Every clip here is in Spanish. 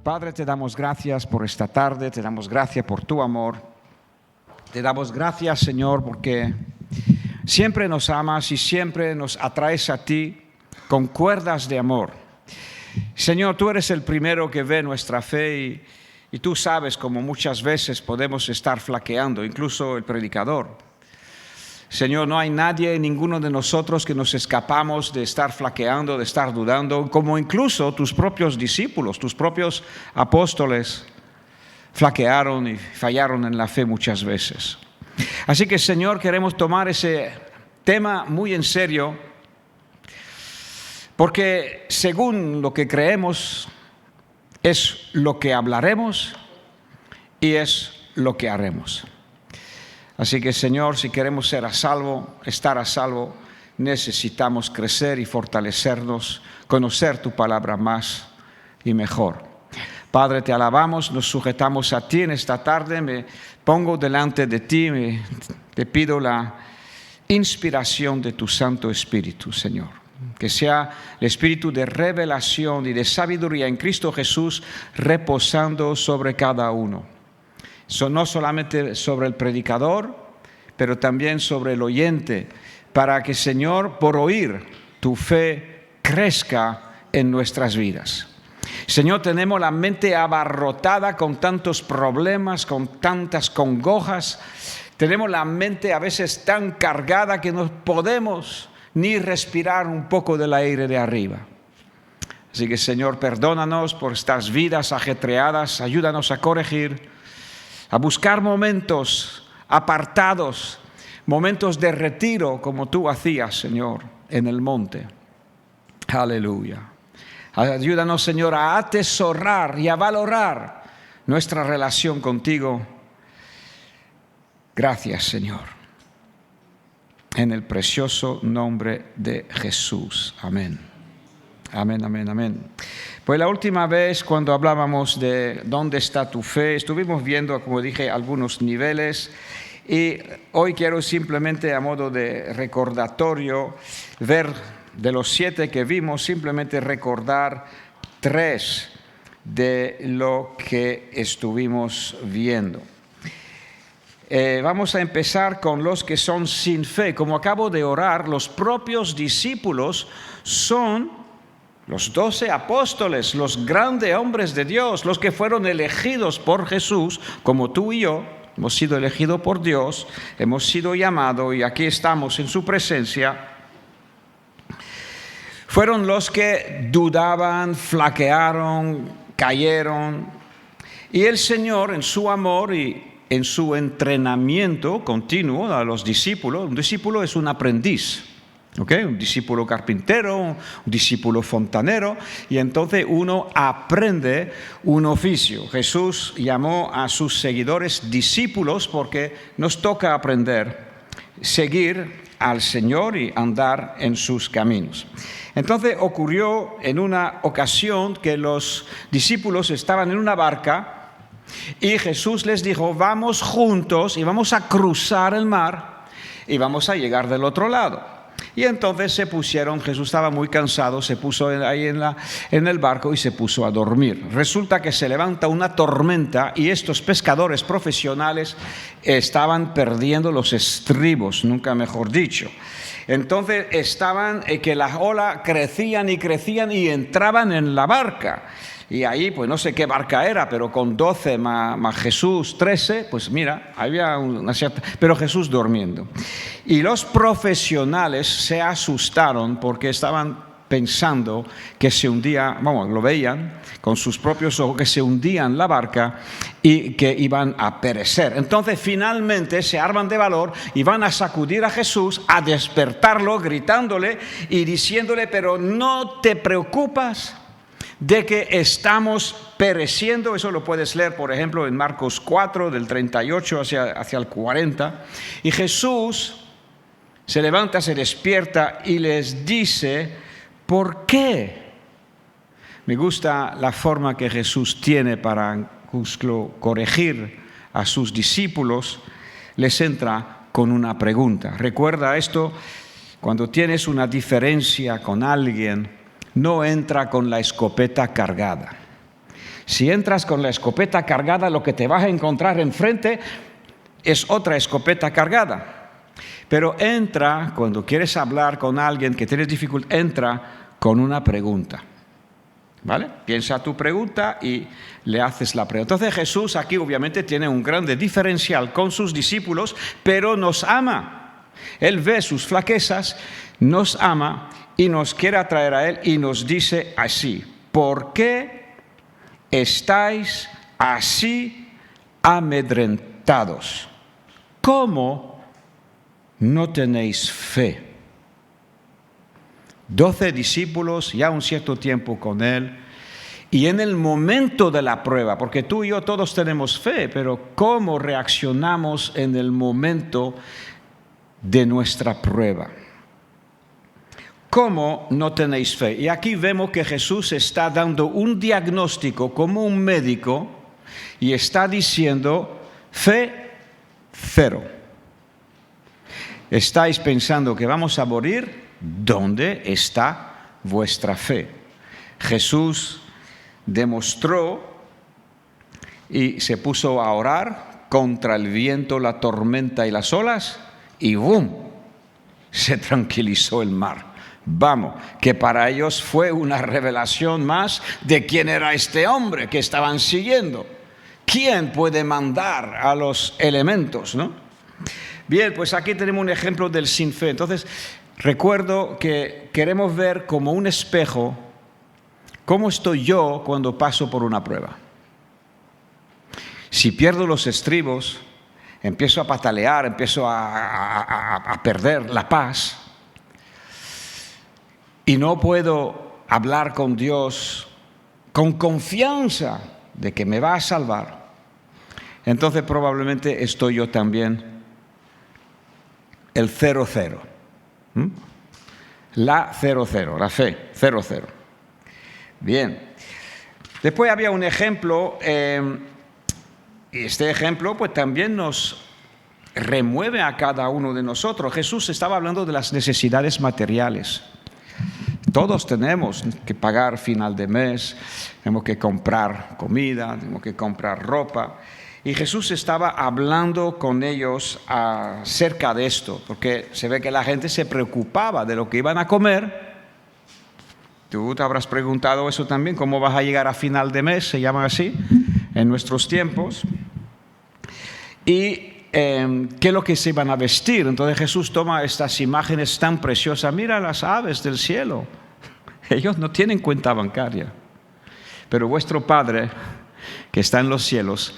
Padre, te damos gracias por esta tarde, te damos gracias por tu amor. Te damos gracias, Señor, porque siempre nos amas y siempre nos atraes a ti con cuerdas de amor. Señor, tú eres el primero que ve nuestra fe y tú sabes cómo muchas veces podemos estar flaqueando, incluso el predicador. Señor, no hay nadie, ninguno de nosotros que nos escapamos de estar flaqueando, de estar dudando, como incluso tus propios discípulos, tus propios apóstoles flaquearon y fallaron en la fe muchas veces. Así que, Señor, queremos tomar ese tema muy en serio, porque según lo que creemos, es lo que hablaremos y es lo que haremos. Así que, Señor, si queremos ser a salvo, estar a salvo, necesitamos crecer y fortalecernos, conocer tu palabra más y mejor. Padre, te alabamos, nos sujetamos a ti en esta tarde, me pongo delante de ti, te pido la inspiración de tu Santo Espíritu, Señor. Que sea el espíritu de revelación y de sabiduría en Cristo Jesús reposando sobre cada uno. No solamente sobre el predicador, pero también sobre el oyente, para que, Señor, por oír, tu fe crezca en nuestras vidas. Señor, tenemos la mente abarrotada con tantos problemas, con tantas congojas. Tenemos la mente a veces tan cargada que no podemos ni respirar un poco del aire de arriba. Así que, Señor, perdónanos por estas vidas ajetreadas, ayúdanos a corregir, a buscar momentos apartados, momentos de retiro como tú hacías, Señor, en el monte. Aleluya. Ayúdanos, Señor, a atesorar y a valorar nuestra relación contigo. Gracias, Señor. En el precioso nombre de Jesús. Amén. Amén, amén, amén. Pues la última vez cuando hablábamos de dónde está tu fe, estuvimos viendo, como dije, algunos niveles y hoy quiero simplemente a modo de recordatorio ver de los 7 que vimos, simplemente recordar 3 de lo que estuvimos viendo. Vamos a empezar con los que son sin fe. Como acabo de orar, los propios discípulos son los 12 apóstoles, los grandes hombres de Dios, los que fueron elegidos por Jesús, como tú y yo, hemos sido elegidos por Dios, hemos sido llamados y aquí estamos en su presencia. Fueron los que dudaban, flaquearon, cayeron. Y el Señor, en su amor y en su entrenamiento continuo a los discípulos, un discípulo es un aprendiz. Okay, un discípulo carpintero, un discípulo fontanero, y entonces uno aprende un oficio. Jesús llamó a sus seguidores discípulos porque nos toca aprender, seguir al Señor y andar en sus caminos. Entonces ocurrió en una ocasión que los discípulos estaban en una barca y Jesús les dijo: vamos juntos y vamos a cruzar el mar y vamos a llegar del otro lado. Y entonces se pusieron, Jesús estaba muy cansado, se puso ahí en el barco y se puso a dormir. Resulta que se levanta una tormenta y estos pescadores profesionales estaban perdiendo los estribos, nunca mejor dicho. Entonces estaban que las olas crecían y entraban en la barca. Y ahí, pues no sé qué barca era, pero con 12 más Jesús, 13, pues mira, había una cierta... Pero Jesús durmiendo. Y los profesionales se asustaron porque estaban pensando que se hundía, vamos, lo veían con sus propios ojos, que se hundían la barca y que iban a perecer. Entonces finalmente se arman de valor y van a sacudir a Jesús, a despertarlo, gritándole y diciéndole: pero no te preocupas de que estamos pereciendo. Eso lo puedes leer, por ejemplo, en Marcos 4, del 38 hacia el 40. Y Jesús se levanta, se despierta y les dice: ¿por qué? Me gusta la forma que Jesús tiene para corregir a sus discípulos. Les entra con una pregunta. Recuerda esto: cuando tienes una diferencia con alguien, no entra con la escopeta cargada, Si entras con la escopeta cargada, lo que te vas a encontrar enfrente es otra escopeta cargada. Pero entra, cuando quieres hablar con alguien que tienes dificultad, entra con una pregunta. ¿Vale? Piensa tu pregunta y le haces la pregunta. Entonces Jesús aquí obviamente tiene un grande diferencial con sus discípulos, pero nos ama. Él ve sus flaquezas, nos ama y nos quiere atraer a Él y nos dice así: ¿por qué estáis así amedrentados? ¿Cómo no tenéis fe? 12 discípulos, ya un cierto tiempo con Él, y en el momento de la prueba, porque tú y yo todos tenemos fe, pero ¿cómo reaccionamos en el momento de nuestra prueba? ¿Cómo no tenéis fe? Y aquí vemos que Jesús está dando un diagnóstico como un médico y está diciendo: fe cero. ¿Estáis pensando que vamos a morir? ¿Dónde está vuestra fe? Jesús demostró y se puso a orar contra el viento, la tormenta y las olas, y ¡bum!, se tranquilizó el mar. Vamos, que para ellos fue una revelación más de quién era este hombre que estaban siguiendo. ¿Quién puede mandar a los elementos, no? Bien, pues aquí tenemos un ejemplo del sin fe. Entonces, recuerdo que queremos ver como un espejo cómo estoy yo cuando paso por una prueba. Si pierdo los estribos, empiezo a patalear, empiezo a perder la paz y no puedo hablar con Dios con confianza de que me va a salvar, entonces probablemente estoy yo también el 0-0. La 0-0, la fe, 0-0. Bien. Después había un ejemplo, y este ejemplo pues también nos remueve a cada uno de nosotros. Jesús estaba hablando de las necesidades materiales. Todos tenemos que pagar final de mes, tenemos que comprar comida, tenemos que comprar ropa. Y Jesús estaba hablando con ellos acerca de esto, porque se ve que la gente se preocupaba de lo que iban a comer. Tú te habrás preguntado eso también: ¿cómo vas a llegar a final de mes? Se llama así en nuestros tiempos. Y qué es lo que se iban a vestir. Entonces Jesús toma estas imágenes tan preciosas. Mira las aves del cielo. Ellos no tienen cuenta bancaria, pero vuestro Padre que está en los cielos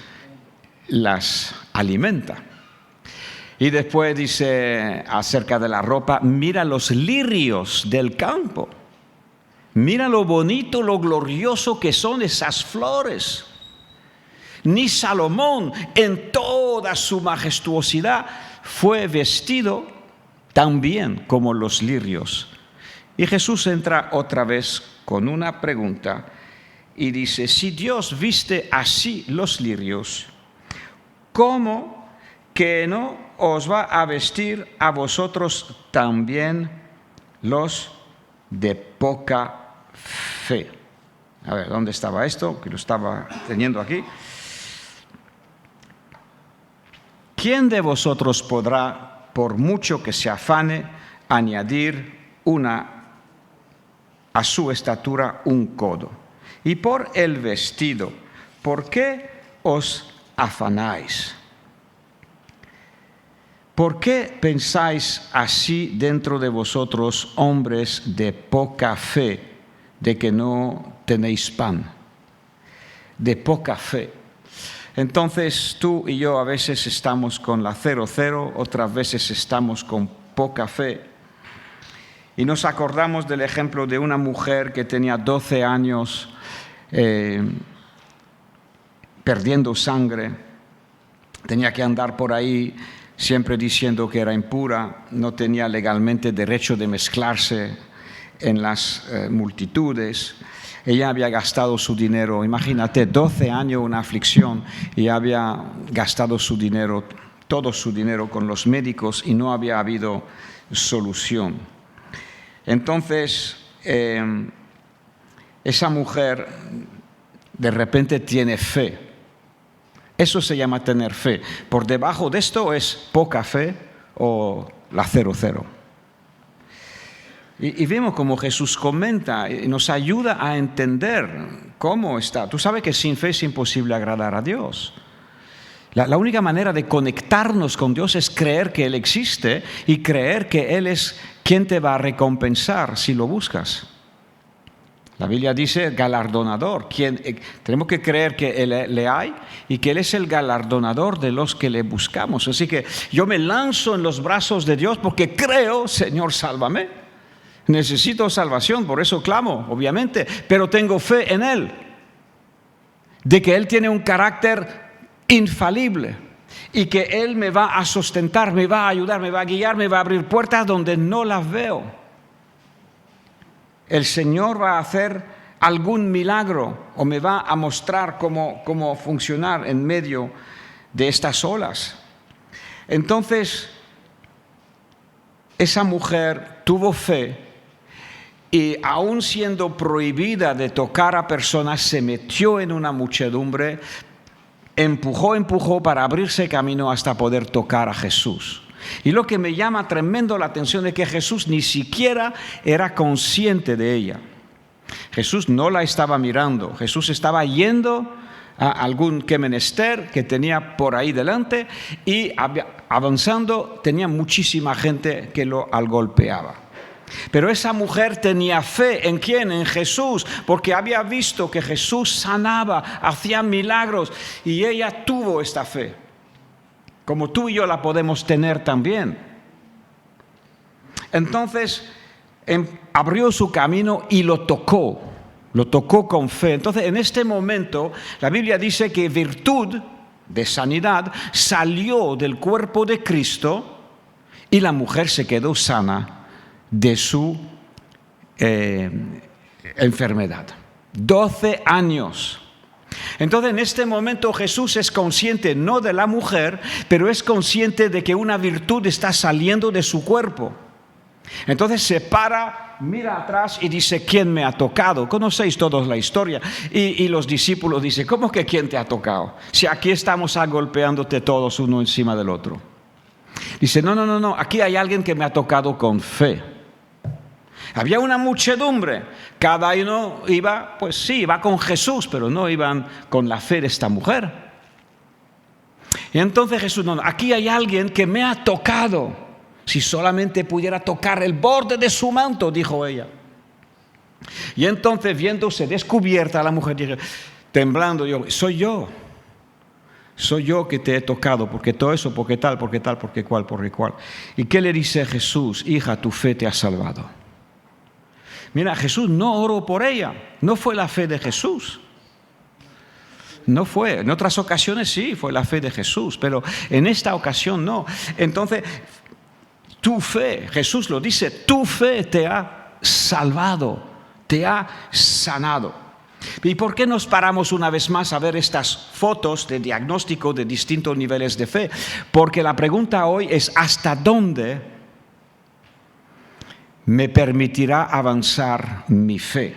las alimenta. Y después dice acerca de la ropa: mira los lirios del campo, mira lo bonito, lo glorioso que son esas flores. Ni Salomón en toda su majestuosidad fue vestido tan bien como los lirios. Y Jesús entra otra vez con una pregunta y dice: si Dios viste así los lirios, ¿cómo que no os va a vestir a vosotros también los de poca fe? A ver, ¿dónde estaba esto? Que lo estaba teniendo aquí. ¿Quién de vosotros podrá, por mucho que se afane, añadir a su estatura un codo? Y por el vestido, ¿por qué os afanáis? ¿Por qué pensáis así dentro de vosotros, hombres de poca fe, de que no tenéis pan? De poca fe. Entonces tú y yo a veces estamos con la 0-0, otras veces estamos con poca fe. Y nos acordamos del ejemplo de una mujer que tenía 12 años perdiendo sangre. Tenía que andar por ahí siempre diciendo que era impura, no tenía legalmente derecho de mezclarse en las multitudes. Ella había gastado su dinero, imagínate, 12 años, una aflicción, y había gastado su dinero, todo su dinero con los médicos, y no había habido solución. Entonces, esa mujer de repente tiene fe. Eso se llama tener fe. Por debajo de esto es poca fe o la 0,0. Y vemos como Jesús comenta y nos ayuda a entender cómo está. Tú sabes que sin fe es imposible agradar a Dios. La única manera de conectarnos con Dios es creer que Él existe y creer que Él es quien te va a recompensar si lo buscas. La Biblia dice galardonador. Tenemos que creer que Él le hay y que Él es el galardonador de los que le buscamos. Así que yo me lanzo en los brazos de Dios porque creo, Señor, sálvame. Necesito salvación, por eso clamo, obviamente, pero tengo fe en Él, de que Él tiene un carácter infalible y que Él me va a sustentar, me va a ayudar, me va a guiar, me va a abrir puertas donde no las veo. El Señor va a hacer algún milagro o me va a mostrar cómo funcionar en medio de estas olas. Entonces, esa mujer tuvo fe y aún siendo prohibida de tocar a personas, se metió en una muchedumbre, empujó para abrirse camino hasta poder tocar a Jesús. Y lo que me llama tremendo la atención es que Jesús ni siquiera era consciente de ella. Jesús no la estaba mirando. Jesús estaba yendo a algún que menester que tenía por ahí delante y avanzando tenía muchísima gente que lo golpeaba. Pero esa mujer tenía fe. ¿En quién? En Jesús, porque había visto que Jesús sanaba, hacía milagros y ella tuvo esta fe. Como tú y yo la podemos tener también. Entonces, abrió su camino y lo tocó con fe. Entonces, en este momento, la Biblia dice que virtud de sanidad salió del cuerpo de Cristo y la mujer se quedó sana de su enfermedad. 12 años. Entonces en este momento Jesús es consciente no de la mujer, pero es consciente de que una virtud está saliendo de su cuerpo. Entonces se para, mira atrás y dice, ¿quién me ha tocado? Conocéis todos la historia. Y los discípulos dicen, ¿cómo que quién te ha tocado? Si aquí estamos agolpeándote todos uno encima del otro. Dice, no, aquí hay alguien que me ha tocado con fe. Había una muchedumbre, cada uno iba, pues sí, iba con Jesús, pero no iban con la fe de esta mujer. Y entonces Jesús, aquí hay alguien que me ha tocado. Si solamente pudiera tocar el borde de su manto, dijo ella. Y entonces viéndose descubierta la mujer, dijo, temblando, soy yo que te he tocado, porque todo eso, porque tal, porque cual. ¿Y qué le dice Jesús? Hija, tu fe te ha salvado. Mira, Jesús no oró por ella, no fue la fe de Jesús. No fue, en otras ocasiones sí, fue la fe de Jesús, pero en esta ocasión no. Entonces, tu fe, Jesús lo dice, tu fe te ha salvado, te ha sanado. ¿Y por qué nos paramos una vez más a ver estas fotos de diagnóstico de distintos niveles de fe? Porque la pregunta hoy es, ¿hasta dónde me permitirá avanzar mi fe?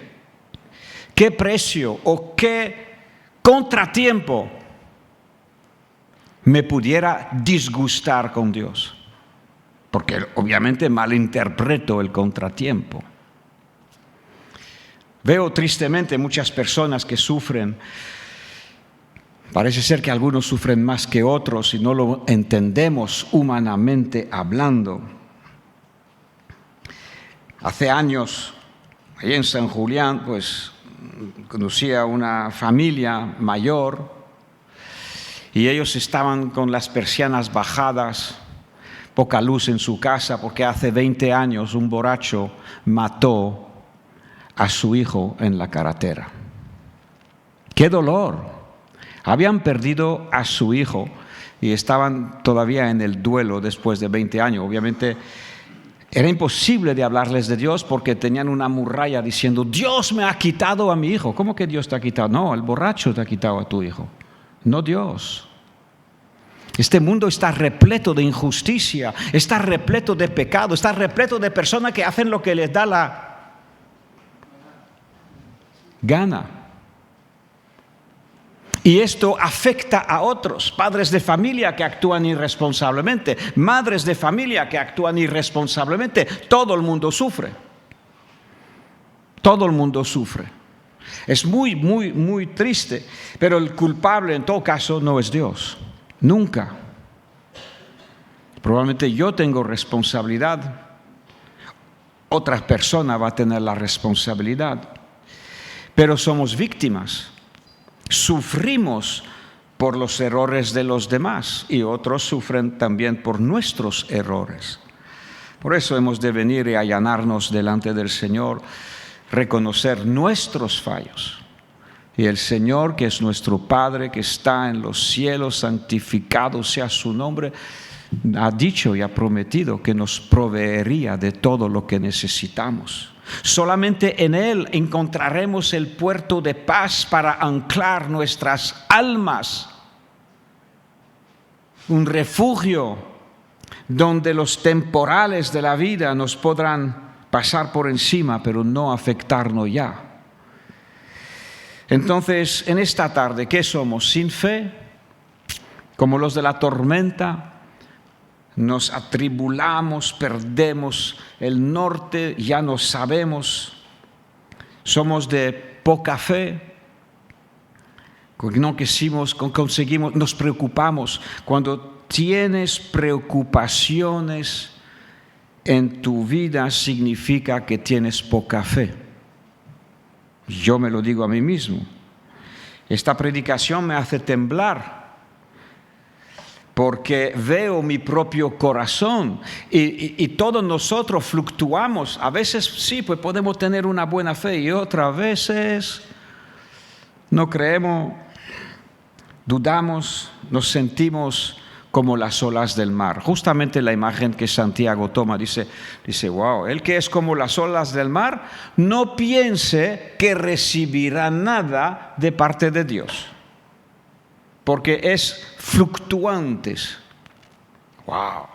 ¿Qué precio o qué contratiempo me pudiera disgustar con Dios? Porque obviamente malinterpreto el contratiempo. Veo tristemente muchas personas que sufren. Parece ser que algunos sufren más que otros y no lo entendemos humanamente hablando. Hace años, ahí en San Julián, pues conocí a una familia mayor y ellos estaban con las persianas bajadas, poca luz en su casa, porque hace 20 años un borracho mató a su hijo en la carretera. ¡Qué dolor! Habían perdido a su hijo y estaban todavía en el duelo después de 20 años. Obviamente era imposible de hablarles de Dios porque tenían una muralla diciendo, Dios me ha quitado a mi hijo. ¿Cómo que Dios te ha quitado? No, el borracho te ha quitado a tu hijo, no Dios. Este mundo está repleto de injusticia, está repleto de pecado, está repleto de personas que hacen lo que les da la gana. Y esto afecta a otros, padres de familia que actúan irresponsablemente, madres de familia que actúan irresponsablemente. Todo el mundo sufre. Todo el mundo sufre. Es muy, muy, muy triste, pero el culpable en todo caso no es Dios. Nunca. Probablemente yo tengo responsabilidad. Otra persona va a tener la responsabilidad. Pero somos víctimas. Sufrimos por los errores de los demás y otros sufren también por nuestros errores. Por eso hemos de venir y allanarnos delante del Señor, reconocer nuestros fallos. Y el Señor, que es nuestro Padre, que está en los cielos, santificado sea su nombre, ha dicho y ha prometido que nos proveería de todo lo que necesitamos. Solamente en Él encontraremos el puerto de paz para anclar nuestras almas. Un refugio donde los temporales de la vida nos podrán pasar por encima, pero no afectarnos ya. Entonces, en esta tarde, ¿qué somos? ¿Sin fe? Como los de la tormenta. Nos atribulamos, perdemos el norte, ya no sabemos, somos de poca fe, no conseguimos, nos preocupamos. Cuando tienes preocupaciones en tu vida significa que tienes poca fe. Yo me lo digo a mí mismo. Esta predicación me hace temblar, porque veo mi propio corazón y todos nosotros fluctuamos. A veces sí, pues podemos tener una buena fe y otras veces no creemos, dudamos, nos sentimos como las olas del mar. Justamente la imagen que Santiago toma dice, wow, el que es como las olas del mar, no piense que recibirá nada de parte de Dios, porque es fluctuantes. Wow.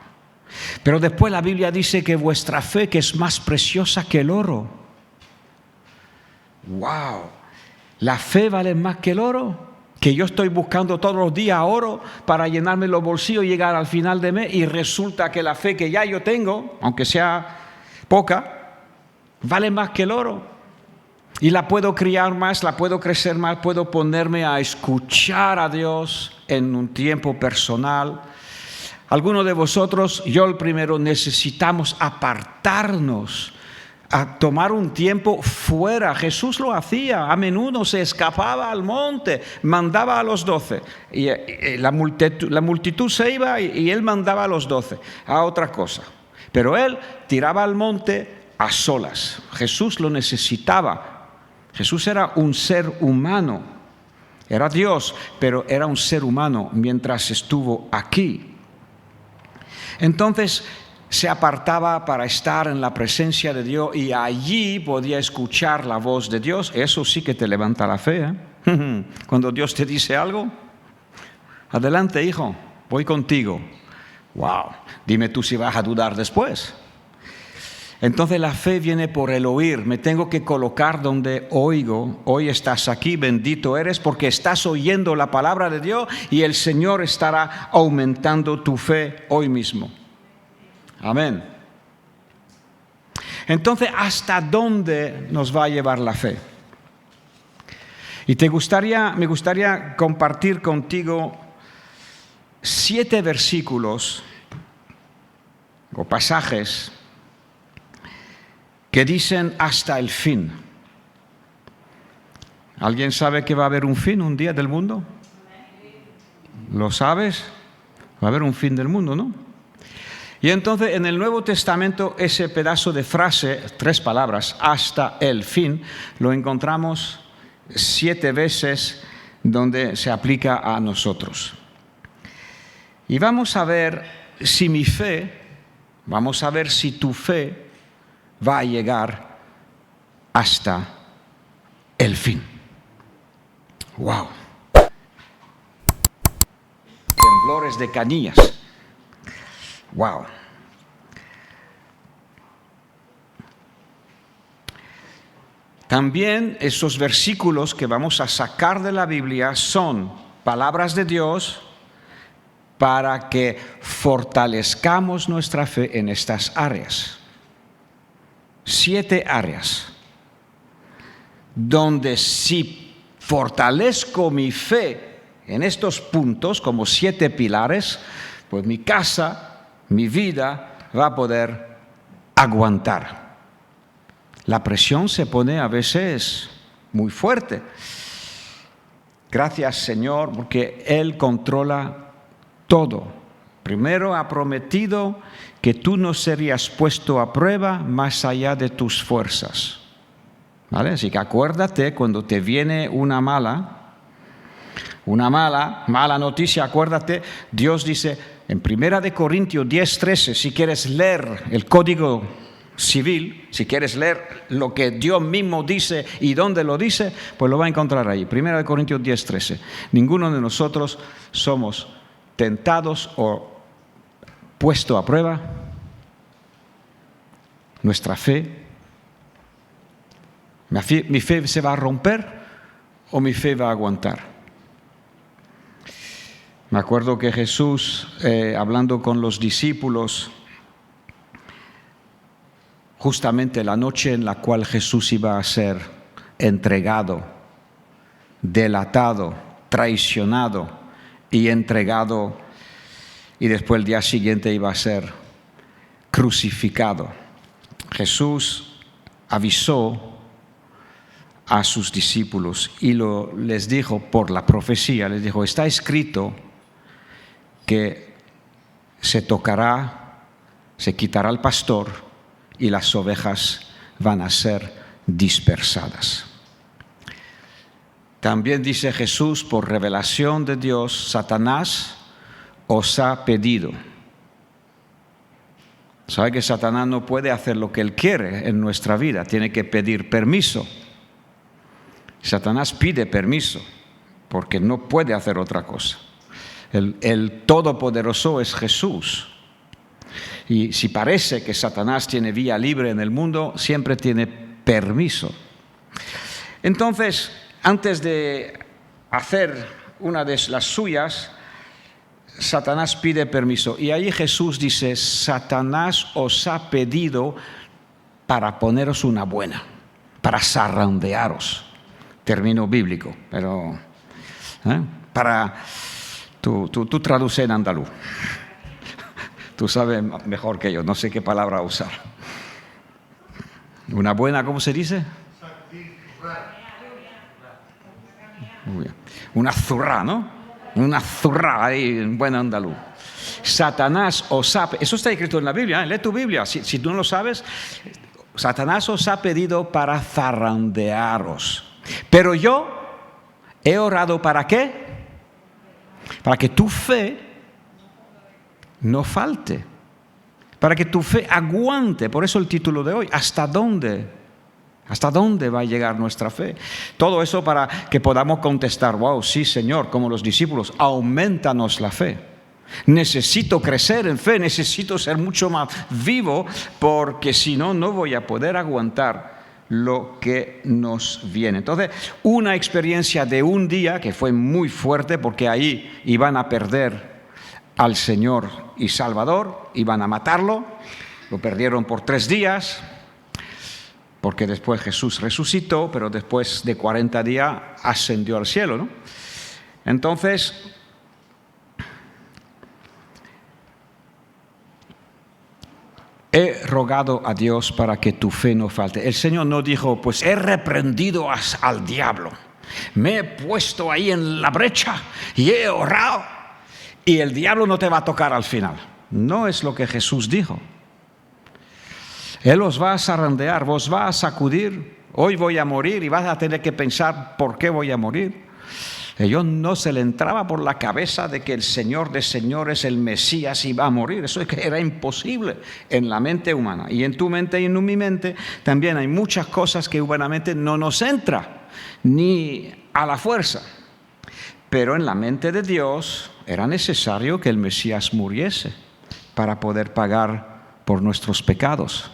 Pero después la Biblia dice que vuestra fe, que es más preciosa que el oro. Wow. ¿La fe vale más que el oro? Que yo estoy buscando todos los días oro para llenarme los bolsillos y llegar al final de mes, y resulta que la fe que ya yo tengo, aunque sea poca, vale más que el oro. Y la puedo criar más, la puedo crecer más, puedo ponerme a escuchar a Dios en un tiempo personal. Algunos de vosotros, yo el primero, necesitamos apartarnos, a tomar un tiempo fuera. Jesús lo hacía, a menudo se escapaba al monte, mandaba a los 12. Y la multitud se iba y él mandaba a los 12 a otra cosa. Pero él tiraba al monte a solas. Jesús lo necesitaba. Jesús era un ser humano, era Dios, pero era un ser humano mientras estuvo aquí. Entonces se apartaba para estar en la presencia de Dios y allí podía escuchar la voz de Dios. Eso sí que te levanta la fe, ¿eh? Cuando Dios te dice algo, adelante hijo, voy contigo. Wow, dime tú si vas a dudar después. Entonces la fe viene por el oír. Me tengo que colocar donde oigo. Hoy estás aquí, bendito eres, porque estás oyendo la palabra de Dios y el Señor estará aumentando tu fe hoy mismo. Amén. Entonces, ¿hasta dónde nos va a llevar la fe? Y me gustaría compartir contigo 7 versículos o pasajes que dicen hasta el fin. ¿Alguien sabe que va a haber un fin, un día del mundo? ¿Lo sabes? Va a haber un fin del mundo, ¿no? Y entonces en el Nuevo Testamento ese pedazo de frase, 3 palabras, hasta el fin, lo encontramos 7 veces donde se aplica a nosotros. Y vamos a ver si tu fe va a llegar hasta el fin. Wow. Temblores de canillas. Wow. También esos versículos que vamos a sacar de la Biblia son palabras de Dios para que fortalezcamos nuestra fe en estas áreas. 7 áreas donde si fortalezco mi fe en estos puntos como 7 pilares, pues mi casa, mi vida va a poder aguantar. La presión se pone a veces muy fuerte. Gracias, Señor, porque Él controla todo. Primero ha prometido que tú no serías puesto a prueba más allá de tus fuerzas. ¿Vale? Así que acuérdate cuando te viene una mala noticia, acuérdate, Dios dice en 1 Corintios 10:13, si quieres leer el Código Civil, si quieres leer lo que Dios mismo dice y dónde lo dice, pues lo va a encontrar ahí. 1 Corintios 10:13. Ninguno de nosotros somos tentados o puesto a prueba. Nuestra fe, mi fe se va a romper o mi fe va a aguantar. Me acuerdo que Jesús, hablando con los discípulos, justamente la noche en la cual Jesús iba a ser entregado, delatado, traicionado y entregado, y después el día siguiente iba a ser crucificado. Jesús avisó a sus discípulos y les dijo por la profecía, les dijo, está escrito que se quitará el pastor y las ovejas van a ser dispersadas. También dice Jesús, por revelación de Dios, Satanás os ha pedido. ¿Sabe que Satanás no puede hacer lo que él quiere en nuestra vida? Tiene que pedir permiso. Satanás pide permiso porque no puede hacer otra cosa. El Todopoderoso es Jesús. Y si parece que Satanás tiene vía libre en el mundo, siempre tiene permiso. Entonces, antes de hacer una de las suyas, Satanás pide permiso. Y ahí Jesús dice, Satanás os ha pedido para poneros una buena, para zarandearos. Término bíblico, pero tú traduce en andaluz. Tú sabes mejor que yo, no sé qué palabra usar. Una buena, ¿cómo se dice? Una zurra, ¿no? Una zurra ahí en buen andaluz. Satanás os ha... Eso está escrito en la Biblia, ¿eh? Lee tu Biblia. Si tú no lo sabes, Satanás os ha pedido para zarandearos. Pero yo he orado ¿para qué? Para que tu fe no falte, para que tu fe aguante. Por eso el título de hoy, ¿hasta dónde? ¿Hasta dónde va a llegar nuestra fe? Todo eso para que podamos contestar, wow, sí Señor, como los discípulos, aumentanos la fe. Necesito crecer en fe, necesito ser mucho más vivo, porque si no, no voy a poder aguantar lo que nos viene. Entonces, una experiencia de un día que fue muy fuerte, porque ahí iban a perder al Señor y Salvador, iban a matarlo, lo perdieron por 3 días, porque después Jesús resucitó, pero después de 40 días ascendió al cielo, ¿no? Entonces, he rogado a Dios para que tu fe no falte. El Señor no dijo, pues he reprendido al diablo, me he puesto ahí en la brecha y he orado y el diablo no te va a tocar al final. No es lo que Jesús dijo. Él os va a zarandear, vos va a sacudir. Hoy voy a morir y vas a tener que pensar por qué voy a morir. A ellos no se le entraba por la cabeza de que el Señor de señores, el Mesías, iba a morir. Eso es que era imposible en la mente humana. Y en tu mente y en mi mente también hay muchas cosas que humanamente no nos entra, ni a la fuerza. Pero en la mente de Dios era necesario que el Mesías muriese para poder pagar por nuestros pecados,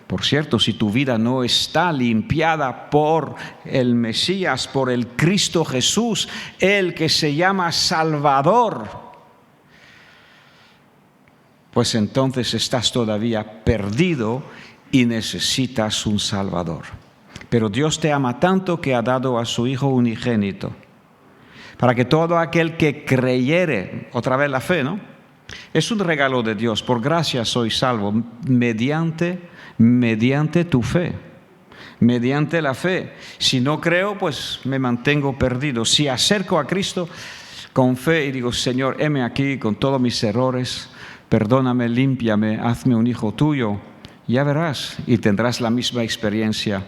Por cierto, si tu vida no está limpiada por el Mesías, por el Cristo Jesús, el que se llama Salvador, pues entonces estás todavía perdido y necesitas un Salvador. Pero Dios te ama tanto que ha dado a su Hijo unigénito, para que todo aquel que creyere, otra vez la fe, ¿no? Es un regalo de Dios, por gracia soy salvo, mediante tu fe, mediante la fe. Si no creo, pues me mantengo perdido. Si acerco a Cristo con fe y digo, Señor, heme aquí con todos mis errores, perdóname, límpiame, hazme un hijo tuyo, ya verás y tendrás la misma experiencia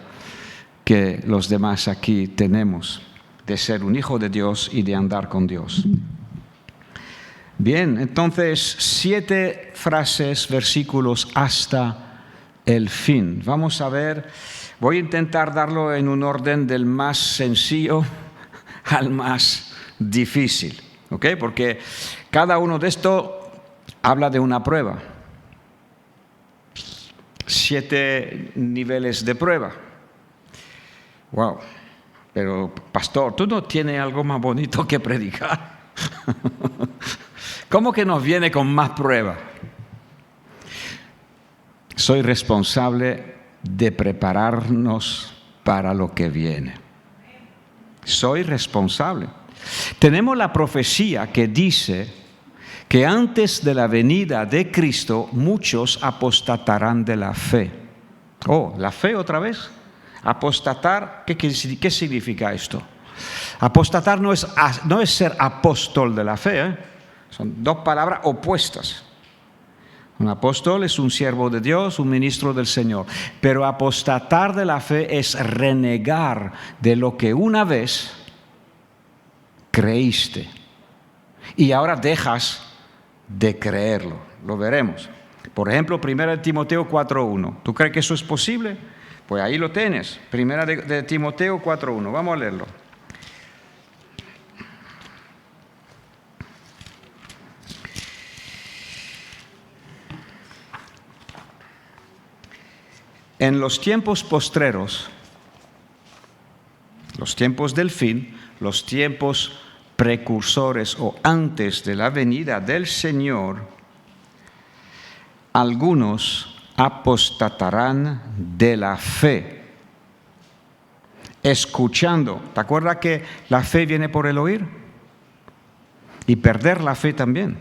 que los demás aquí tenemos, de ser un hijo de Dios y de andar con Dios. Bien, entonces 7 frases, versículos hasta el fin. Vamos a ver, voy a intentar darlo en un orden del más sencillo al más difícil, ¿ok? Porque cada uno de estos habla de una prueba. 7 niveles de prueba. Wow, pero pastor, ¿tú no tienes algo más bonito que predicar? ¿Cómo que nos viene con más prueba? Soy responsable de prepararnos para lo que viene. Soy responsable. Tenemos la profecía que dice que antes de la venida de Cristo muchos apostatarán de la fe. Oh, ¿la fe otra vez? Apostatar, ¿qué significa esto? Apostatar no es ser apóstol de la fe, ¿eh? Son 2 palabras opuestas. Un apóstol es un siervo de Dios, un ministro del Señor. Pero apostatar de la fe es renegar de lo que una vez creíste y ahora dejas de creerlo. Lo veremos. Por ejemplo, 1 Timoteo 4:1. ¿Tú crees que eso es posible? Pues ahí lo tienes. 1 de Timoteo 4:1. Vamos a leerlo. En los tiempos postreros, los tiempos del fin, los tiempos precursores o antes de la venida del Señor, algunos apostatarán de la fe, escuchando. ¿Te acuerdas que la fe viene por el oír? Y perder la fe también.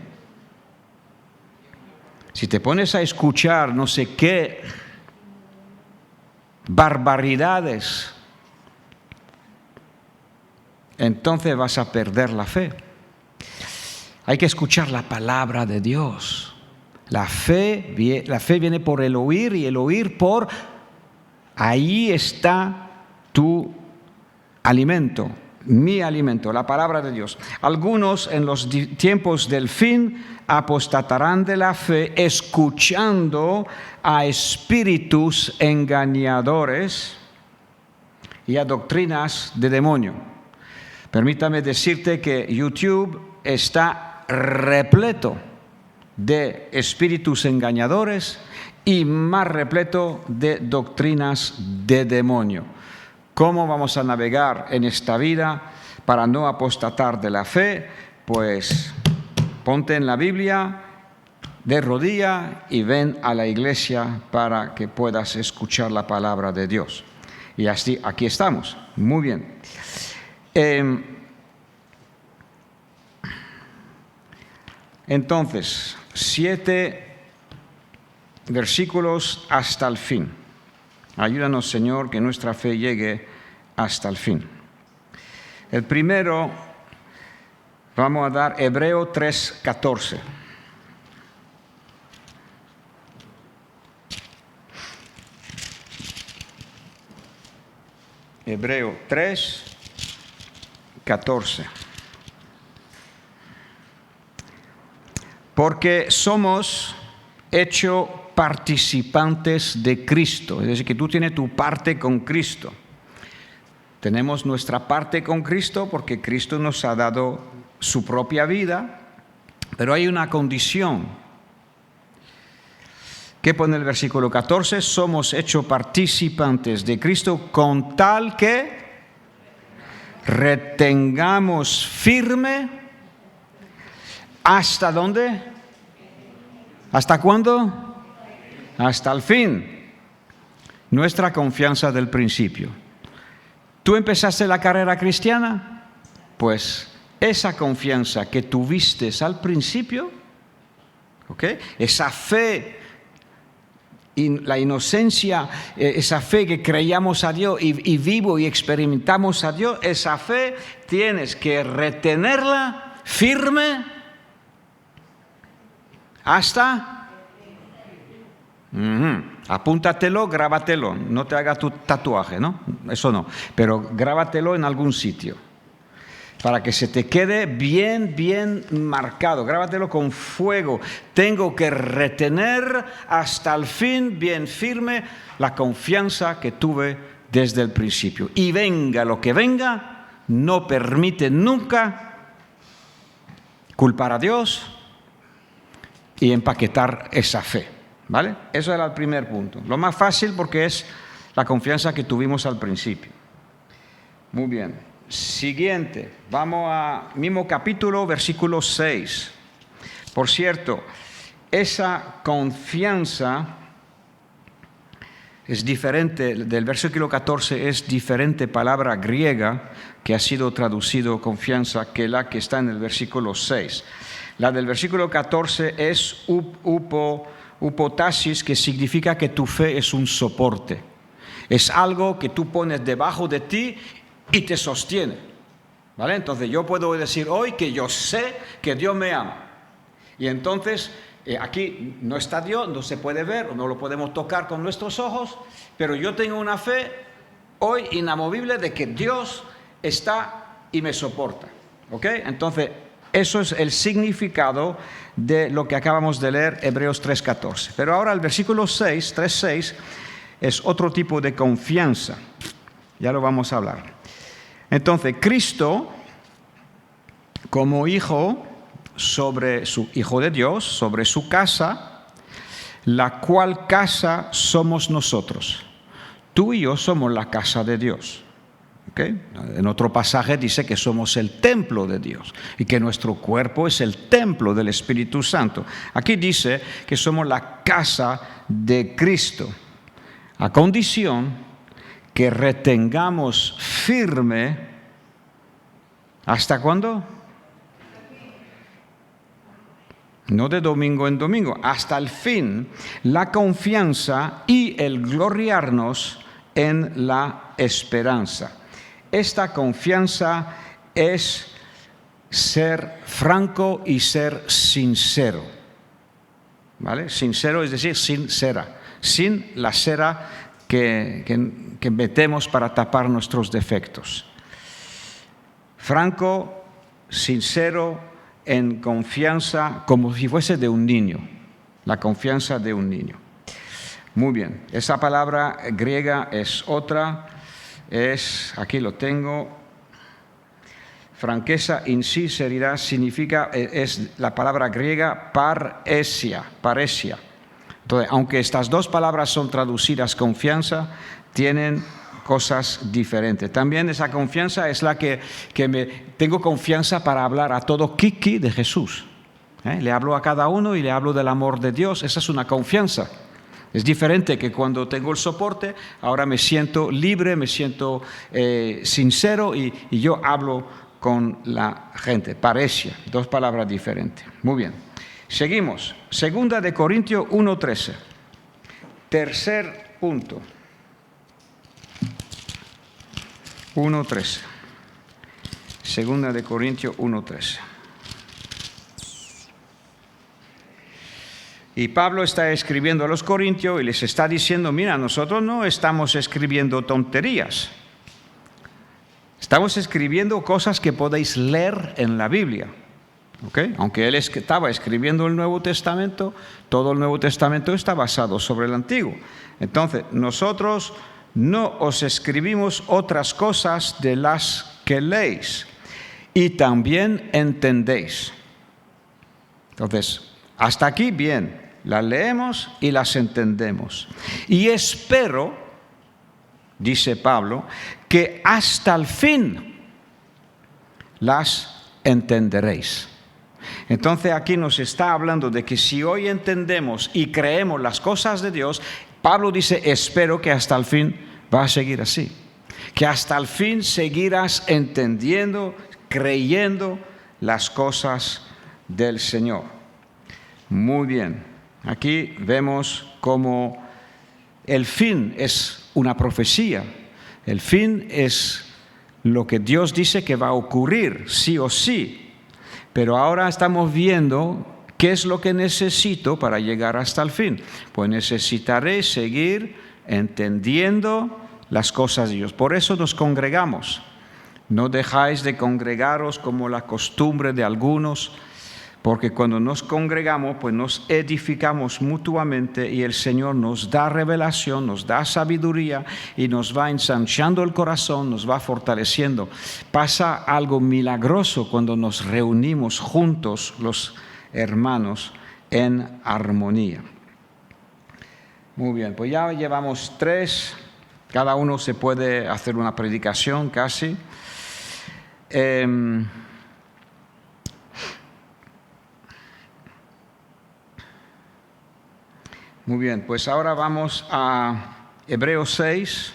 Si te pones a escuchar no sé qué barbaridades, entonces vas a perder la fe. Hay que escuchar la palabra de Dios. La fe viene por el oír y el oír por... Ahí está tu alimento, mi alimento, la palabra de Dios. Algunos en los tiempos del fin apostatarán de la fe escuchando a espíritus engañadores y a doctrinas de demonio. Permítame decirte que YouTube está repleto de espíritus engañadores y más repleto de doctrinas de demonio. ¿Cómo vamos a navegar en esta vida para no apostatar de la fe? Pues ponte en la Biblia de rodilla y ven a la iglesia para que puedas escuchar la palabra de Dios. Y así, aquí estamos. Muy bien. Entonces, 7 versículos hasta el fin. Ayúdanos, Señor, que nuestra fe llegue hasta el fin. El primero, vamos a dar Hebreo 3:14. Hebreo 3:14. Porque somos hechos participantes de Cristo, es decir, que tú tienes tu parte con Cristo. Tenemos nuestra parte con Cristo porque Cristo nos ha dado su propia vida, pero hay una condición, ¿Qué pone el versículo 14? Somos hechos participantes de Cristo con tal que retengamos firme. ¿Hasta dónde? ¿Hasta cuándo? Hasta el fin. Nuestra confianza del principio. ¿Tú empezaste la carrera cristiana? Pues esa confianza que tuviste al principio, ¿okay? Esa fe, la inocencia, esa fe que creíamos a Dios y vivo y experimentamos a Dios, esa fe tienes que retenerla firme hasta... Apúntatelo, grábatelo, no te hagas tu tatuaje, ¿no? Eso no, pero grábatelo en algún sitio para que se te quede bien marcado. Grábatelo con fuego. Tengo que retener hasta el fin, bien firme, la confianza que tuve desde el principio. Y venga lo que venga, no permite nunca culpar a Dios y empaquetar esa fe. ¿Vale? Eso era el primer punto. Lo más fácil porque es la confianza que tuvimos al principio. Muy bien. Siguiente. Vamos a mismo capítulo, versículo 6. Por cierto, esa confianza es diferente, del versículo 14 es diferente palabra griega que ha sido traducido confianza que la que está en el versículo 6. La del versículo 14 es upotasis, que significa que tu fe es un soporte. Es algo que tú pones debajo de ti y te sostiene. ¿Vale? Entonces yo puedo decir hoy que yo sé que Dios me ama. Y entonces aquí no está Dios, no se puede ver, no lo podemos tocar con nuestros ojos, pero yo tengo una fe hoy inamovible de que Dios está y me soporta. ¿Ok? Entonces eso es el significado de lo que acabamos de leer, Hebreos 3:14. Pero ahora el versículo 3:6, es otro tipo de confianza. Ya lo vamos a hablar. Entonces, Cristo, como hijo hijo de Dios, sobre su casa, la cual casa somos nosotros. Tú y yo somos la casa de Dios. ¿Okay? En otro pasaje dice que somos el templo de Dios y que nuestro cuerpo es el templo del Espíritu Santo. Aquí dice que somos la casa de Cristo, a condición que retengamos firme, ¿hasta cuándo? No de domingo en domingo, hasta el fin, la confianza y el gloriarnos en la esperanza. Esta confianza es ser franco y ser sincero. ¿Vale? Sincero es decir, sin cera. Sin la cera que metemos para tapar nuestros defectos. Franco, sincero, en confianza, como si fuese de un niño. La confianza de un niño. Muy bien. Esa palabra griega es otra. Aquí lo tengo, franqueza in sí significa, es la palabra griega paresia. Entonces, aunque estas dos palabras son traducidas confianza, tienen cosas diferentes. También esa confianza es la que tengo confianza para hablar a todo Kiki de Jesús. Le hablo a cada uno y le hablo del amor de Dios, esa es una confianza. Es diferente que cuando tengo el soporte, ahora me siento libre, me siento sincero y yo hablo con la gente. Parecia, dos palabras diferentes. Muy bien. Seguimos. 2 de Corintios 1:13. Tercer punto. 1:13. 2 de Corintios 1:13. Y Pablo está escribiendo a los corintios y les está diciendo, mira, nosotros no estamos escribiendo tonterías. Estamos escribiendo cosas que podéis leer en la Biblia. ¿Okay? Aunque él estaba escribiendo el Nuevo Testamento, todo el Nuevo Testamento está basado sobre el Antiguo. Entonces, nosotros no os escribimos otras cosas de las que leéis y también entendéis. Entonces, hasta aquí bien. las leemos y las entendemos. Y espero, dice Pablo, que hasta el fin las entenderéis. Entonces aquí nos está hablando de que si hoy entendemos y creemos las cosas de Dios, Pablo dice, espero que hasta el fin va a seguir así. Que hasta el fin seguirás entendiendo, creyendo las cosas del Señor. Muy bien. Aquí vemos cómo el fin es una profecía. El fin es lo que Dios dice que va a ocurrir, sí o sí. Pero ahora estamos viendo qué es lo que necesito para llegar hasta el fin. Pues necesitaré seguir entendiendo las cosas de Dios. Por eso nos congregamos. No dejáis de congregaros como la costumbre de algunos, porque cuando nos congregamos, pues nos edificamos mutuamente y el Señor nos da revelación, nos da sabiduría y nos va ensanchando el corazón, nos va fortaleciendo. Pasa algo milagroso cuando nos reunimos juntos los hermanos en armonía. Muy bien, pues ya llevamos 3, cada uno se puede hacer una predicación casi. Muy bien, pues ahora vamos a Hebreos 6.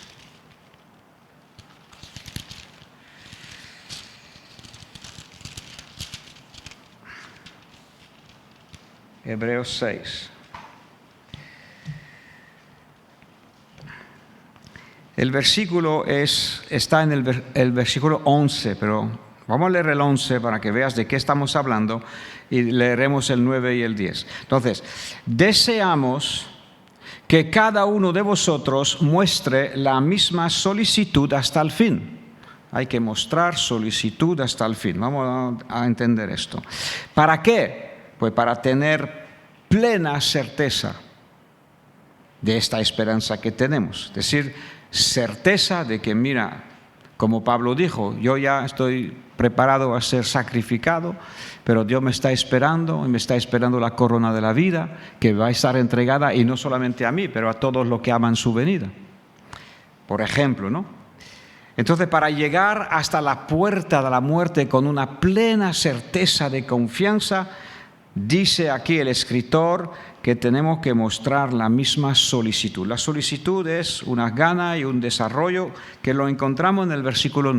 Hebreos 6. El versículo está en el versículo 11, pero vamos a leer el 11 para que veas de qué estamos hablando y leeremos el 9 y el 10. Entonces, deseamos que cada uno de vosotros muestre la misma solicitud hasta el fin. Hay que mostrar solicitud hasta el fin. Vamos a entender esto. ¿Para qué? Pues para tener plena certeza de esta esperanza que tenemos. Es decir, certeza de que, mira, como Pablo dijo, yo ya estoy preparado a ser sacrificado, pero Dios me está esperando, y me está esperando la corona de la vida, que va a estar entregada, y no solamente a mí, pero a todos los que aman su venida. Por ejemplo, ¿no? Entonces, para llegar hasta la puerta de la muerte con una plena certeza de confianza, dice aquí el escritor que tenemos que mostrar la misma solicitud. La solicitud es una gana y un desarrollo que lo encontramos en el versículo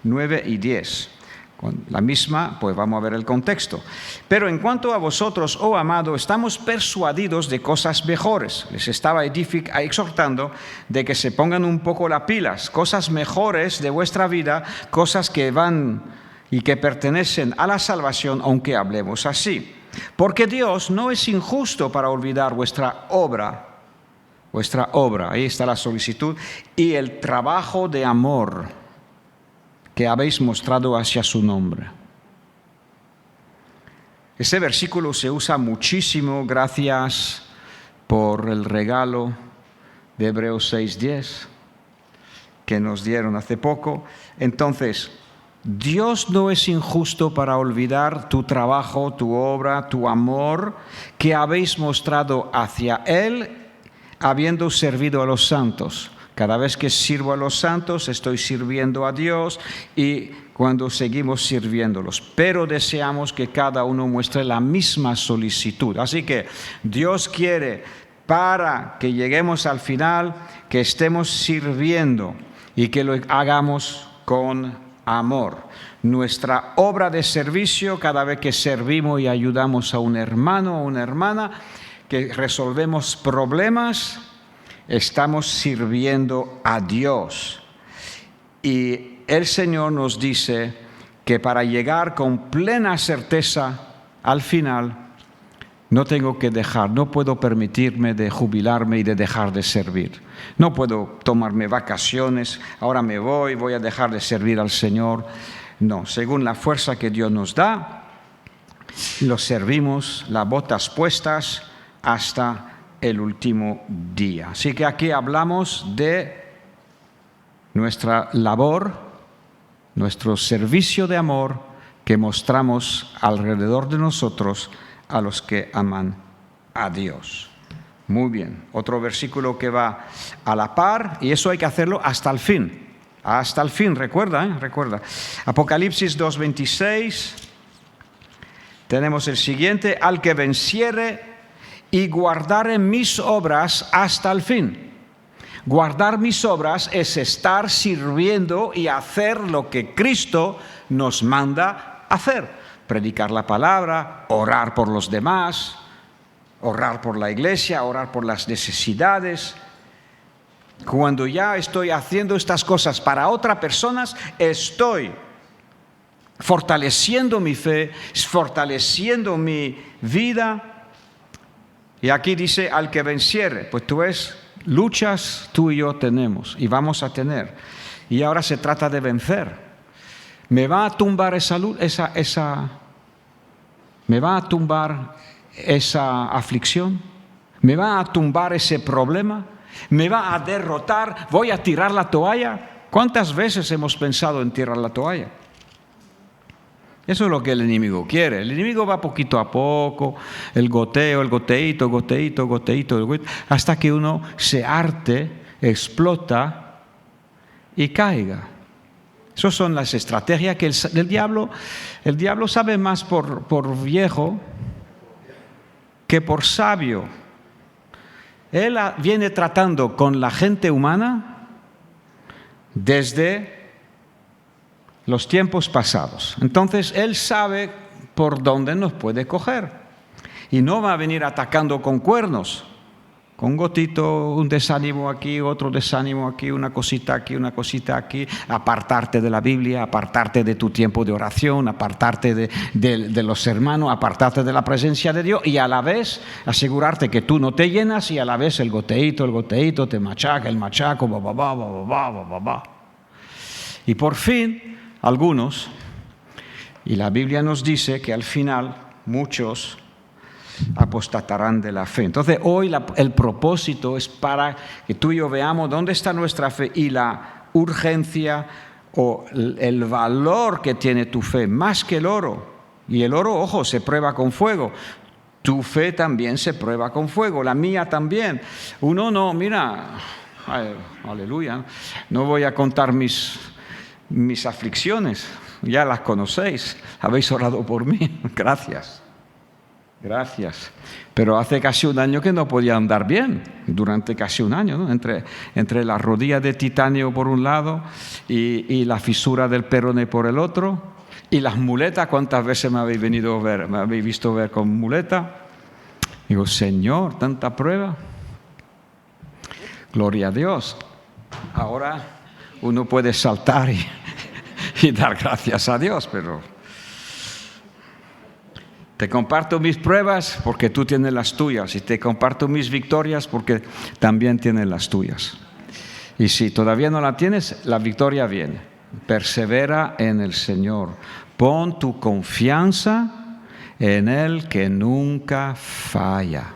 9 y 10. Con la misma, pues vamos a ver el contexto. Pero en cuanto a vosotros, oh amado, estamos persuadidos de cosas mejores. Les estaba exhortando de que se pongan un poco las pilas, cosas mejores de vuestra vida, cosas que van y que pertenecen a la salvación, aunque hablemos así. Porque Dios no es injusto para olvidar vuestra obra, ahí está la solicitud, y el trabajo de amor que habéis mostrado hacia su nombre. Ese versículo se usa muchísimo, gracias por el regalo de Hebreos 6:10 que nos dieron hace poco. Entonces, Dios no es injusto para olvidar tu trabajo, tu obra, tu amor que habéis mostrado hacia Él, habiendo servido a los santos. Cada vez que sirvo a los santos, estoy sirviendo a Dios y cuando seguimos sirviéndolos. Pero deseamos que cada uno muestre la misma solicitud. Así que Dios quiere, para que lleguemos al final, que estemos sirviendo y que lo hagamos con amor. Nuestra obra de servicio, cada vez que servimos y ayudamos a un hermano o una hermana, que resolvemos problemas, estamos sirviendo a Dios. Y el Señor nos dice que para llegar con plena certeza al final, no tengo que dejar, no puedo permitirme de jubilarme y de dejar de servir. No puedo tomarme vacaciones, ahora me voy a dejar de servir al Señor. No, según la fuerza que Dios nos da, lo servimos, las botas puestas hasta el último día. Así que aquí hablamos de nuestra labor, nuestro servicio de amor que mostramos alrededor de nosotros a los que aman a Dios. Muy bien. Otro versículo que va a la par, y eso hay que hacerlo hasta el fin. Hasta el fin, recuerda. Apocalipsis 2:26. Tenemos el siguiente: al que venciere y guardare mis obras hasta el fin. Guardar mis obras es estar sirviendo y hacer lo que Cristo nos manda hacer. Predicar la palabra, orar por los demás, orar por la iglesia, orar por las necesidades. Cuando ya estoy haciendo estas cosas para otras personas, estoy fortaleciendo mi fe, fortaleciendo mi vida. Y aquí dice: al que venciere. Pues tú ves, luchas tú y yo tenemos y vamos a tener. Y ahora se trata de vencer. ¿Me va a tumbar me va a tumbar esa aflicción? ¿Me va a tumbar ese problema? ¿Me va a derrotar? ¿Voy a tirar la toalla? ¿Cuántas veces hemos pensado en tirar la toalla? Eso es lo que el enemigo quiere. El enemigo va poquito a poco, el goteito, hasta que uno se harte, explota y caiga. Esas son las estrategias que el diablo sabe más por viejo que por sabio. Él viene tratando con la gente humana desde los tiempos pasados. Entonces, él sabe por dónde nos puede coger. Y no va a venir atacando con cuernos, con un gotito, un desánimo aquí, otro desánimo aquí, una cosita aquí, apartarte de la Biblia, apartarte de tu tiempo de oración, apartarte de los hermanos, apartarte de la presencia de Dios y a la vez asegurarte que tú no te llenas y a la vez el goteito te machaca, el machaco, Y por fin, algunos, y la Biblia nos dice que al final muchos apostatarán de la fe. Entonces hoy el propósito es para que tú y yo veamos dónde está nuestra fe y la urgencia o el valor que tiene tu fe, más que el oro. Y el oro, ojo, se prueba con fuego. Tu fe también se prueba con fuego, la mía también. Uno no, mira, aleluya, no voy a contar mis aflicciones, ya las conocéis, habéis orado por mí, gracias. Pero hace casi un año que no podía andar bien, durante casi un año, ¿no? Entre la rodilla de titanio por un lado y la fisura del peroné por el otro, y las muletas. ¿Cuántas veces me habéis visto ver con muleta? Digo, Señor, tanta prueba. Gloria a Dios. Ahora uno puede saltar y dar gracias a Dios, pero te comparto mis pruebas porque tú tienes las tuyas, y te comparto mis victorias porque también tienes las tuyas. Y si todavía no la tienes, la victoria viene. Persevera en el Señor. Pon tu confianza en Él que nunca falla.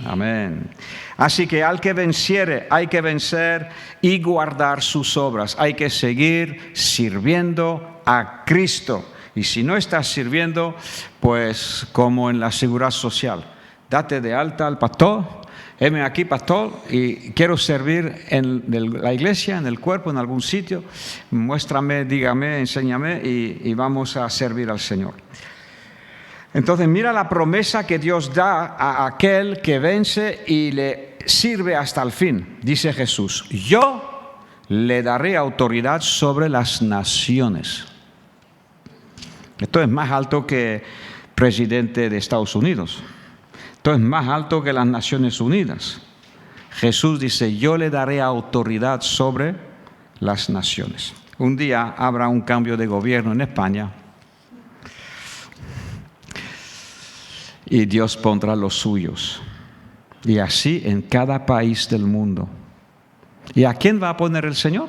Amén. Así que al que venciere, hay que vencer y guardar sus obras. Hay que seguir sirviendo a Cristo. Y si no estás sirviendo, pues como en la seguridad social, date de alta al pastor, heme aquí pastor y quiero servir en la iglesia, en el cuerpo, en algún sitio, muéstrame, dígame, enséñame y vamos a servir al Señor. Entonces mira la promesa que Dios da a aquel que vence y le sirve hasta el fin. Dice Jesús: yo le daré autoridad sobre las naciones. Esto es más alto que presidente de Estados Unidos. Esto es más alto que las Naciones Unidas. Jesús dice: yo le daré autoridad sobre las naciones. Un día habrá un cambio de gobierno en España y Dios pondrá los suyos. Y así en cada país del mundo. ¿Y a quién va a poner el Señor?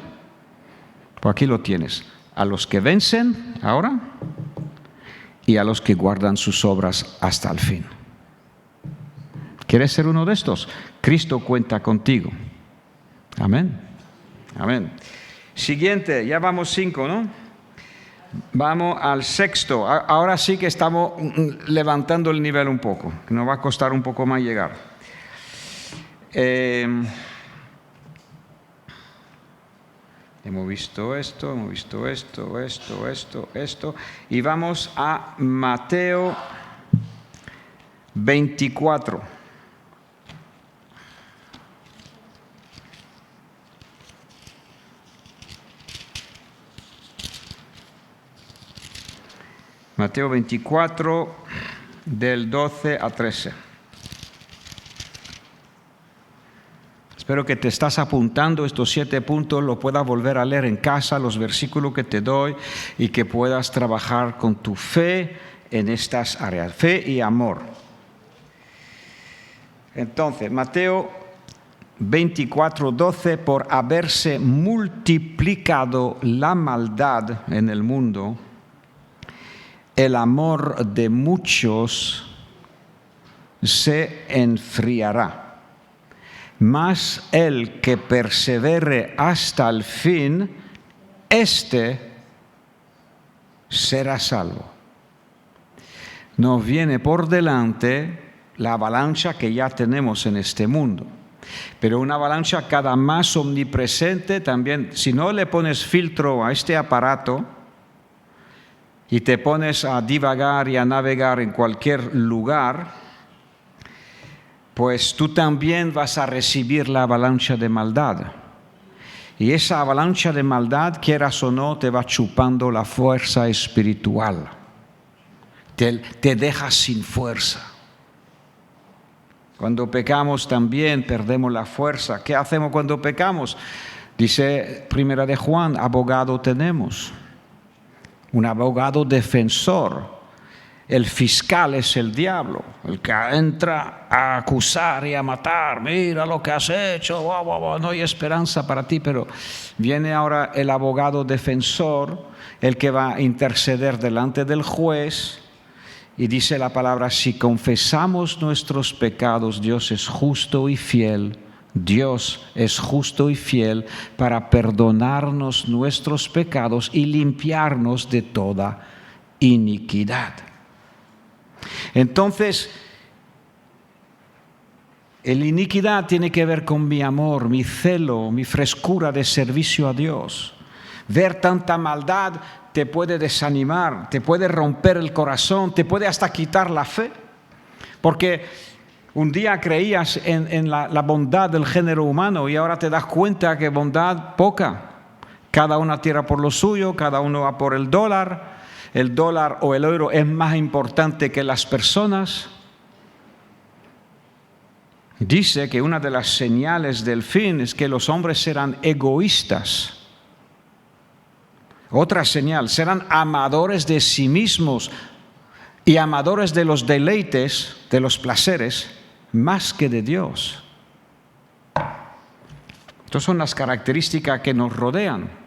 Pues aquí lo tienes. A los que vencen ahora y a los que guardan sus obras hasta el fin. ¿Quieres ser uno de estos? Cristo cuenta contigo. Amén. Amén. Siguiente, ya vamos 5, ¿no? Vamos al sexto. Ahora sí que estamos levantando el nivel un poco. Nos va a costar un poco más llegar. Hemos visto esto, esto. Y vamos a Mateo 24. Mateo 24, del 12 a 13. Espero que te estás apuntando estos 7 puntos, lo puedas volver a leer en casa, los versículos que te doy, y que puedas trabajar con tu fe en estas áreas, fe y amor. Entonces, Mateo 24, 12, por haberse multiplicado la maldad en el mundo, el amor de muchos se enfriará. Mas el que persevere hasta el fin, éste será salvo. Nos viene por delante la avalancha que ya tenemos en este mundo, pero una avalancha cada más omnipresente también. Si no le pones filtro a este aparato y te pones a divagar y a navegar en cualquier lugar, pues tú también vas a recibir la avalancha de maldad. Y esa avalancha de maldad, quieras o no, te va chupando la fuerza espiritual. Te deja sin fuerza. Cuando pecamos también perdemos la fuerza. ¿Qué hacemos cuando pecamos? Dice Primera de Juan, abogado tenemos. Un abogado defensor. El fiscal es el diablo, el que entra a acusar y a matar. Mira lo que has hecho, no hay esperanza para ti. Pero viene ahora el abogado defensor, el que va a interceder delante del juez. Y dice la palabra, si confesamos nuestros pecados, Dios es justo y fiel. Dios es justo y fiel para perdonarnos nuestros pecados y limpiarnos de toda iniquidad. Entonces, la iniquidad tiene que ver con mi amor, mi celo, mi frescura de servicio a Dios. Ver tanta maldad te puede desanimar, te puede romper el corazón, te puede hasta quitar la fe. Porque un día creías en la bondad del género humano y ahora te das cuenta que bondad poca. Cada uno tira por lo suyo, cada uno va por el dólar. El dólar o el euro es más importante que las personas. Dice que una de las señales del fin es que los hombres serán egoístas. Otra señal, serán amadores de sí mismos y amadores de los deleites, de los placeres, más que de Dios. Estas son las características que nos rodean.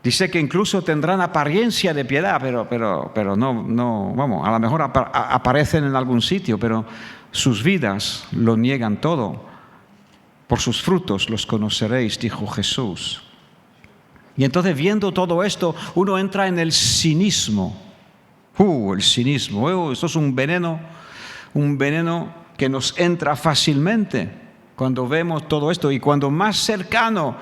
Dice que incluso tendrán apariencia de piedad, pero no, vamos, a lo mejor aparecen en algún sitio, pero sus vidas lo niegan todo. Por sus frutos los conoceréis, dijo Jesús. Y entonces, viendo todo esto, uno entra en el cinismo. El cinismo, esto es un veneno que nos entra fácilmente. Cuando vemos todo esto, y cuando más cercano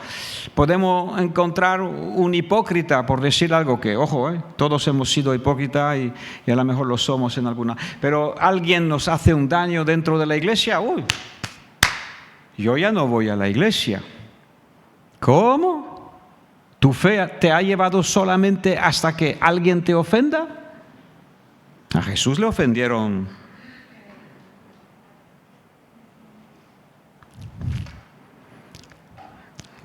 podemos encontrar un hipócrita, por decir algo que, ojo, todos hemos sido hipócritas y a lo mejor lo somos en alguna, pero alguien nos hace un daño dentro de la iglesia, yo ya no voy a la iglesia. ¿Cómo? ¿Tu fe te ha llevado solamente hasta que alguien te ofenda? A Jesús le ofendieron.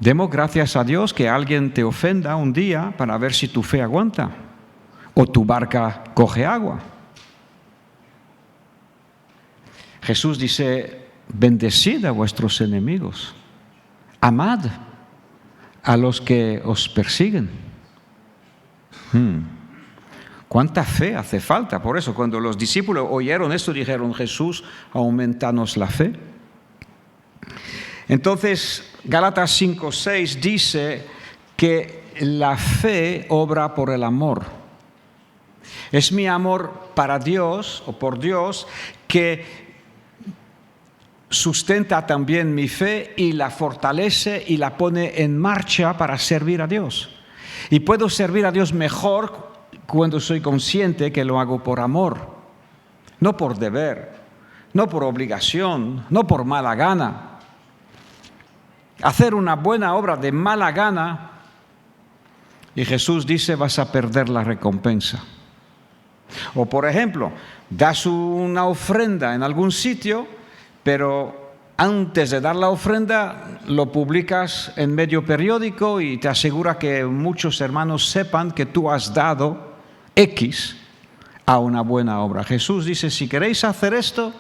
Demos gracias a Dios que alguien te ofenda un día para ver si tu fe aguanta o tu barca coge agua. Jesús dice, bendecid a vuestros enemigos, amad a los que os persiguen. ¿Cuánta fe hace falta? Por eso, cuando los discípulos oyeron esto, dijeron, Jesús, aumentanos la fe. Entonces, Gálatas 5:6 dice que la fe obra por el amor. Es mi amor para Dios o por Dios que sustenta también mi fe y la fortalece y la pone en marcha para servir a Dios. Y puedo servir a Dios mejor cuando soy consciente que lo hago por amor, no por deber, no por obligación, no por mala gana. Hacer una buena obra de mala gana, y Jesús dice, vas a perder la recompensa. O por ejemplo, das una ofrenda en algún sitio, pero antes de dar la ofrenda lo publicas en medio periódico y te asegura que muchos hermanos sepan que tú has dado X a una buena obra. Jesús dice, si queréis hacer esto,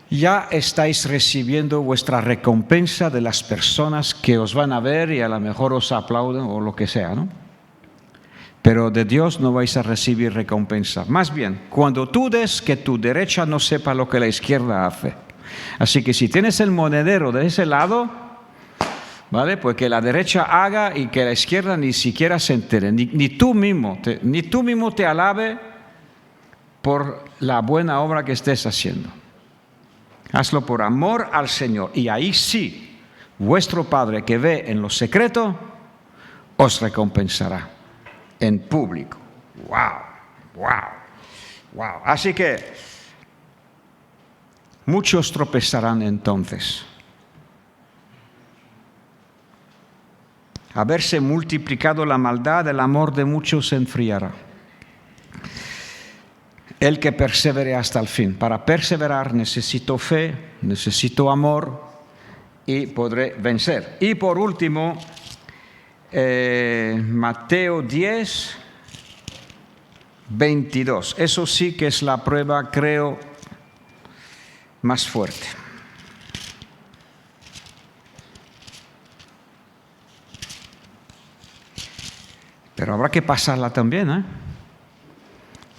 ya estáis recibiendo vuestra recompensa de las personas que os van a ver y a lo mejor os aplauden o lo que sea, ¿no? Pero de Dios no vais a recibir recompensa. Más bien, cuando tú des, que tu derecha no sepa lo que la izquierda hace. Así que si tienes el monedero de ese lado, ¿vale? Pues que la derecha haga y que la izquierda ni siquiera se entere. Ni tú mismo te alabe por la buena obra que estés haciendo. Hazlo por amor al Señor. Y ahí sí, vuestro Padre que ve en lo secreto, os recompensará en público. ¡Wow! Así que muchos tropezarán entonces. Haberse multiplicado la maldad, el amor de muchos se enfriará. El que persevere hasta el fin. Para perseverar necesito fe, necesito amor y podré vencer. Y por último, Mateo 10, 22. Eso sí que es la prueba, creo, más fuerte. Pero habrá que pasarla también, ¿eh?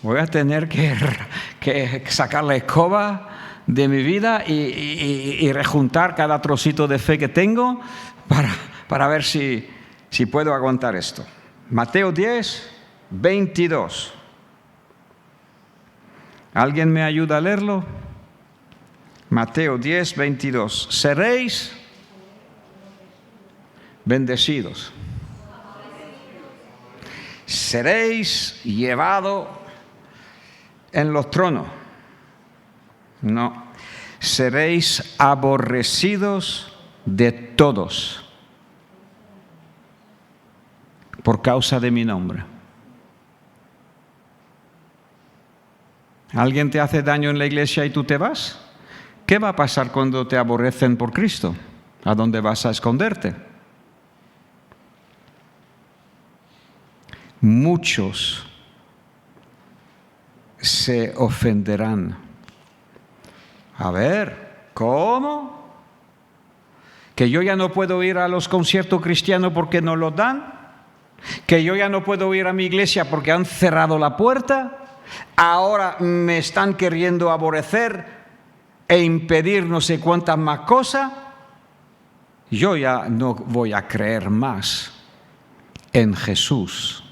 Voy a tener que sacar la escoba de mi vida y rejuntar cada trocito de fe que tengo para ver si puedo aguantar esto. Mateo 10, 22. ¿Alguien me ayuda a leerlo? Mateo 10, 22. Seréis bendecidos. Seréis llevados en los tronos. No. Seréis aborrecidos de todos por causa de mi nombre. ¿Alguien te hace daño en la iglesia y tú te vas? ¿Qué va a pasar cuando te aborrecen por Cristo? ¿A dónde vas a esconderte? Muchos se ofenderán. A ver, ¿cómo? ¿Que yo ya no puedo ir a los conciertos cristianos porque no los dan? ¿Que yo ya no puedo ir a mi iglesia porque han cerrado la puerta? ¿Ahora me están queriendo aborrecer e impedir no sé cuántas más cosas? Yo ya no voy a creer más en Jesús.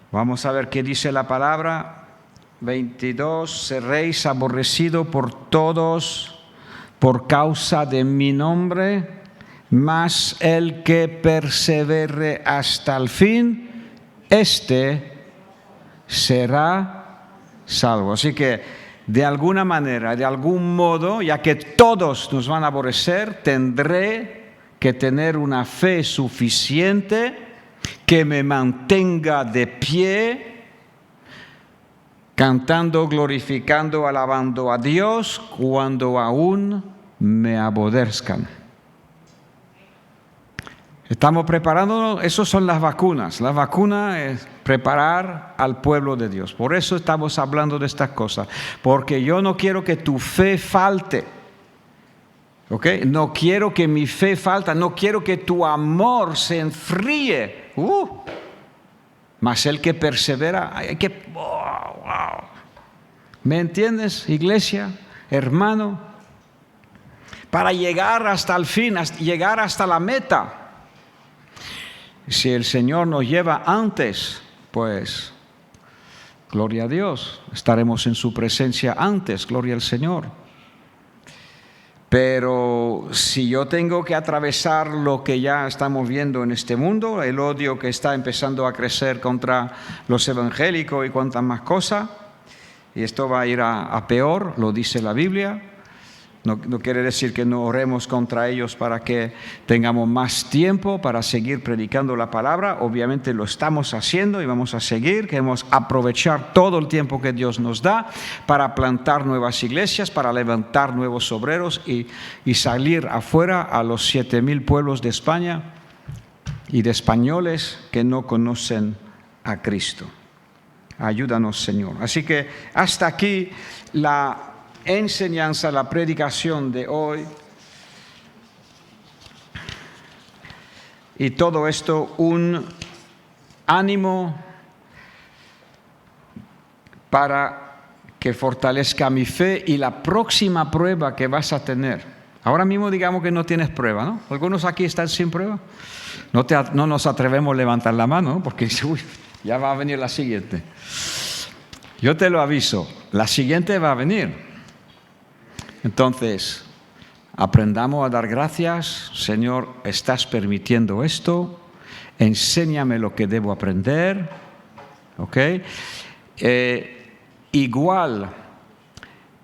Vamos a ver qué dice la palabra. 22. Seréis aborrecidos por todos por causa de mi nombre, mas el que persevere hasta el fin, éste será salvo. Así que de alguna manera, de algún modo, ya que todos nos van a aborrecer, tendré que tener una fe suficiente que me mantenga de pie, cantando, glorificando, alabando a Dios cuando aún me aborrezcan. Estamos preparándonos, esas son las vacunas. La vacuna es preparar al pueblo de Dios. Por eso estamos hablando de estas cosas, porque yo no quiero que tu fe falte. ¿Ok? No quiero que mi fe falte, no quiero que tu amor se enfríe. Mas el que persevera, hay que... ¿Me entiendes, iglesia, hermano? para llegar hasta el fin, llegar hasta la meta. Si el Señor nos lleva antes, pues gloria a Dios, estaremos en su presencia antes, gloria al Señor. Pero si yo tengo que atravesar lo que ya estamos viendo en este mundo, el odio que está empezando a crecer contra los evangélicos y cuantas más cosas, y esto va a ir a peor, lo dice la Biblia. No quiere decir que no oremos contra ellos para que tengamos más tiempo para seguir predicando la palabra. Obviamente lo estamos haciendo y vamos a seguir. Queremos aprovechar todo el tiempo que Dios nos da para plantar nuevas iglesias, para levantar nuevos obreros y salir afuera a los 7,000 pueblos de España y de españoles que no conocen a Cristo. Ayúdanos, Señor. Así que hasta aquí la enseñanza, la predicación de hoy. Y todo esto un ánimo para que fortalezca mi fe y la próxima prueba que vas a tener. Ahora mismo digamos que no tienes prueba, ¿no? Algunos aquí están sin prueba. No nos atrevemos a levantar la mano, ¿no? Porque uy, ya va a venir la siguiente. Yo te lo aviso, la siguiente va a venir. Entonces, aprendamos a dar gracias. Señor, estás permitiendo esto. Enséñame lo que debo aprender. ¿Ok? Igual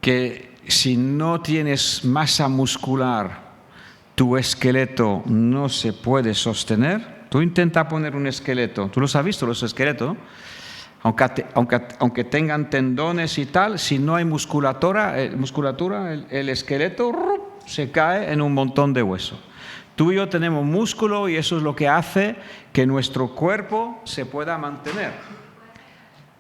que si no tienes masa muscular, tu esqueleto no se puede sostener. Tú intenta poner un esqueleto. Tú los has visto, los esqueletos, ¿no? Aunque tengan tendones y tal, si no hay musculatura, el esqueleto se cae en un montón de hueso. Tú y yo tenemos músculo y eso es lo que hace que nuestro cuerpo se pueda mantener.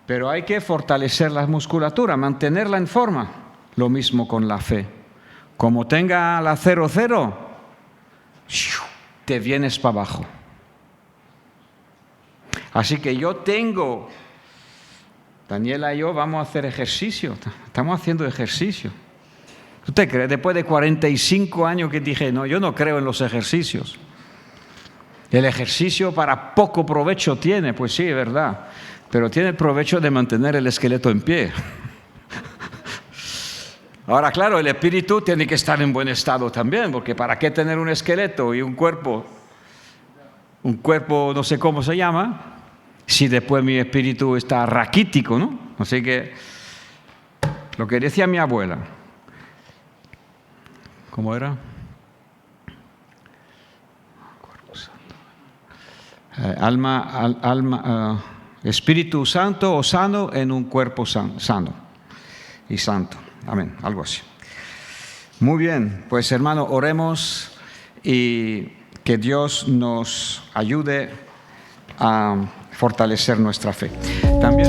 Pero hay que fortalecer la musculatura, mantenerla en forma. Lo mismo con la fe. Como tenga la 0,0, te vienes para abajo. Así que Daniela y yo vamos a hacer ejercicio, estamos haciendo ejercicio. ¿Tú te crees? Después de 45 años que dije, no, yo no creo en los ejercicios. El ejercicio para poco provecho tiene, pues sí, es verdad, pero tiene el provecho de mantener el esqueleto en pie. Ahora, claro, el espíritu tiene que estar en buen estado también, porque ¿para qué tener un esqueleto y un cuerpo no sé cómo se llama, si después mi espíritu está raquítico, ¿no? Así que lo que decía mi abuela, ¿cómo era? Espíritu santo o sano en un cuerpo sano y santo. Amén, algo así. Muy bien, pues hermano, oremos y que Dios nos ayude a fortalecer nuestra fe. También